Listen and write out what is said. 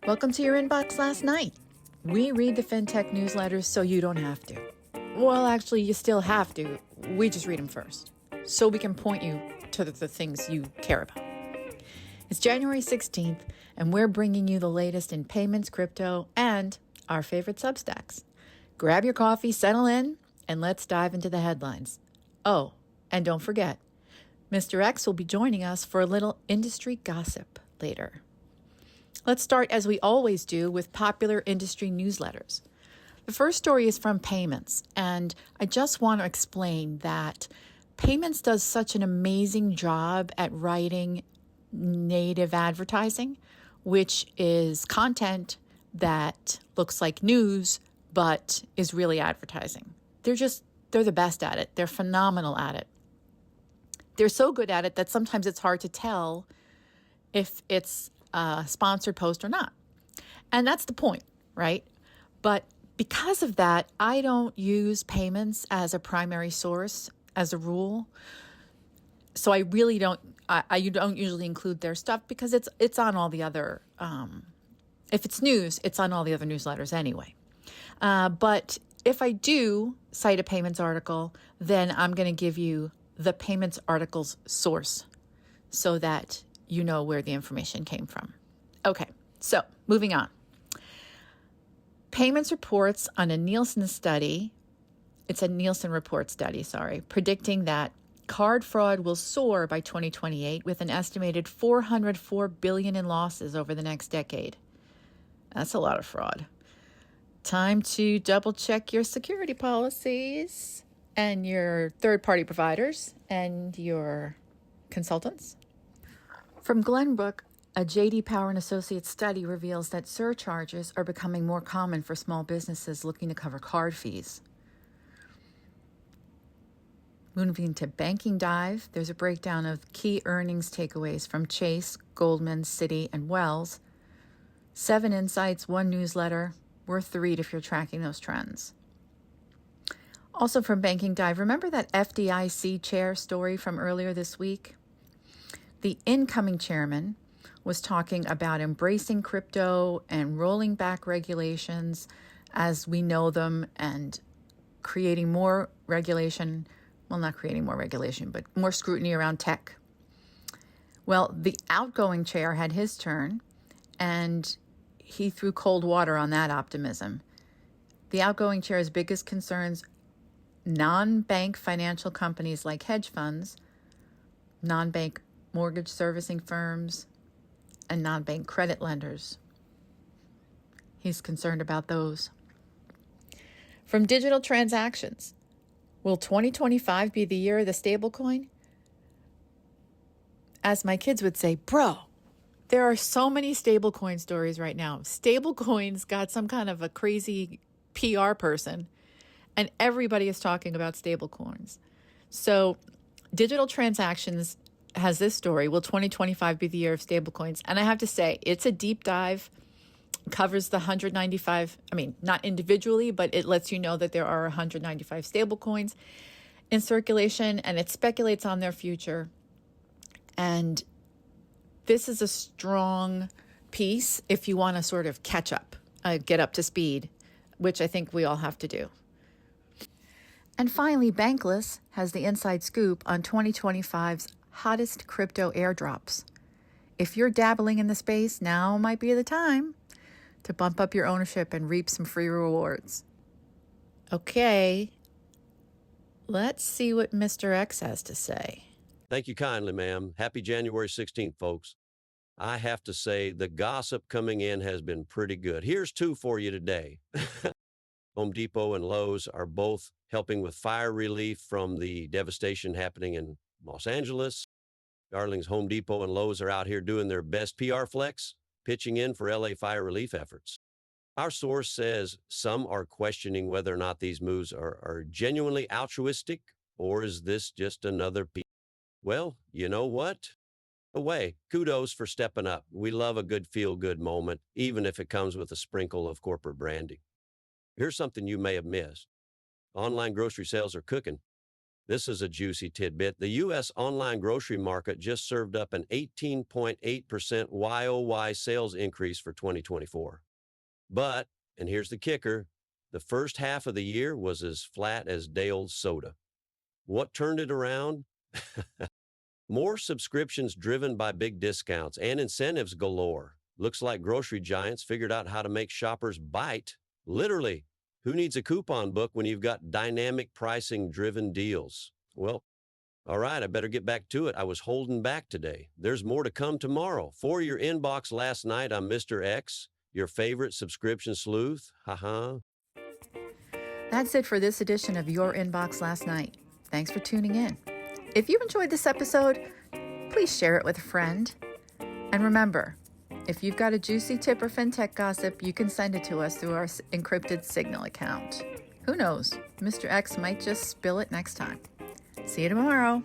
Welcome to your inbox last night. We read the Fintech newsletters so you don't have to. Well, actually, you still have to. We just read them first, so we can point you to the things you care about. It's January 16th, and we're bringing you the latest in payments, crypto, and our favorite Substacks. Grab your coffee, settle in, and let's dive into the headlines. Oh, and don't forget, Mr. X will be joining us for a little industry gossip later. Let's start, as we always do, with popular industry newsletters. The first story is from Payments, and I just want to explain that Payments does such an amazing job at writing native advertising, which is content that looks like news but is really advertising. They're the best at it. They're phenomenal at it. They're so good at it that sometimes it's hard to tell if it's a sponsored post or not. And that's the point, right? But because of that, I don't use Payments as a primary source as a rule. So I really don't, I don't usually include their stuff because it's on all the other, if it's news, it's on all the other newsletters anyway. But if I do cite a Payments article, then I'm going to give you the Payments article's source so that you know where the information came from. Okay, so moving on. Payments reports on a Nielsen study, it's a Nielsen report study, predicting that card fraud will soar by 2028 with an estimated $404 billion in losses over the next decade. That's a lot of fraud. Time to double check your security policies and your third-party providers and your consultants. From Glenbrook, a J.D. Power and Associates study reveals that surcharges are becoming more common for small businesses looking to cover card fees. Moving to Banking Dive, there's a breakdown of key earnings takeaways from Chase, Goldman, Citi, and Wells. 7 insights, 1 newsletter, worth the read if you're tracking those trends. Also from Banking Dive, remember that FDIC chair story from earlier this week? The incoming chairman was talking about embracing crypto and rolling back regulations as we know them and creating more regulation. Well, not creating more regulation, but more scrutiny around tech. Well, the outgoing chair had his turn, and he threw cold water on that optimism. The outgoing chair's biggest concerns: non-bank financial companies like hedge funds, non-bank mortgage servicing firms, and non-bank credit lenders. He's concerned about those. From Digital Transactions, will 2025 be the year of the stablecoin? As my kids would say, bro, there are so many stablecoin stories right now. Stablecoins got some kind of a crazy PR person, and everybody is talking about stablecoins. So Digital Transactions has this story: will 2025 be the year of stablecoins? And I have to say, it's a deep dive. It covers the 195, not individually, but it lets you know that there are 195 stablecoins in circulation, and it speculates on their future. And this is a strong piece if you want to sort of catch up, get up to speed, which I think we all have to do. And finally, Bankless has the inside scoop on 2025's hottest crypto airdrops. If you're dabbling in the space, now might be the time to bump up your ownership and reap some free rewards. Okay, let's see what Mr. X has to say. Thank you kindly, ma'am. Happy January 16th, folks. I have to say the gossip coming in has been pretty good. Here's 2 for you today. Home Depot and Lowe's are both helping with fire relief from the devastation happening in Los Angeles. Darling's Home Depot and Lowe's are out here doing their best PR flex, pitching in for LA fire relief efforts. Our source says some are questioning whether or not these moves are genuinely altruistic, or is this just another piece? Well, you know what? Away. Kudos for stepping up. We love a good feel-good moment, even if it comes with a sprinkle of corporate branding. Here's something you may have missed. Online grocery sales are cooking. This is a juicy tidbit. The U.S. online grocery market just served up an 18.8% YOY sales increase for 2024. But, and here's the kicker, the first half of the year was as flat as day-old soda. What turned it around? More subscriptions driven by big discounts and incentives galore. Looks like grocery giants figured out how to make shoppers bite. Literally, who needs a coupon book when you've got dynamic pricing driven deals? Well, all right, I better get back to it. I was holding back today. There's more to come tomorrow. For your inbox last night, I'm Mr. X, your favorite subscription sleuth. Haha. That's it for this edition of Your Inbox Last Night. Thanks for tuning in. If you enjoyed this episode, please share it with a friend. And remember, if you've got a juicy tip or fintech gossip, you can send it to us through our encrypted Signal account. Who knows? Mr. X might just spill it next time. See you tomorrow.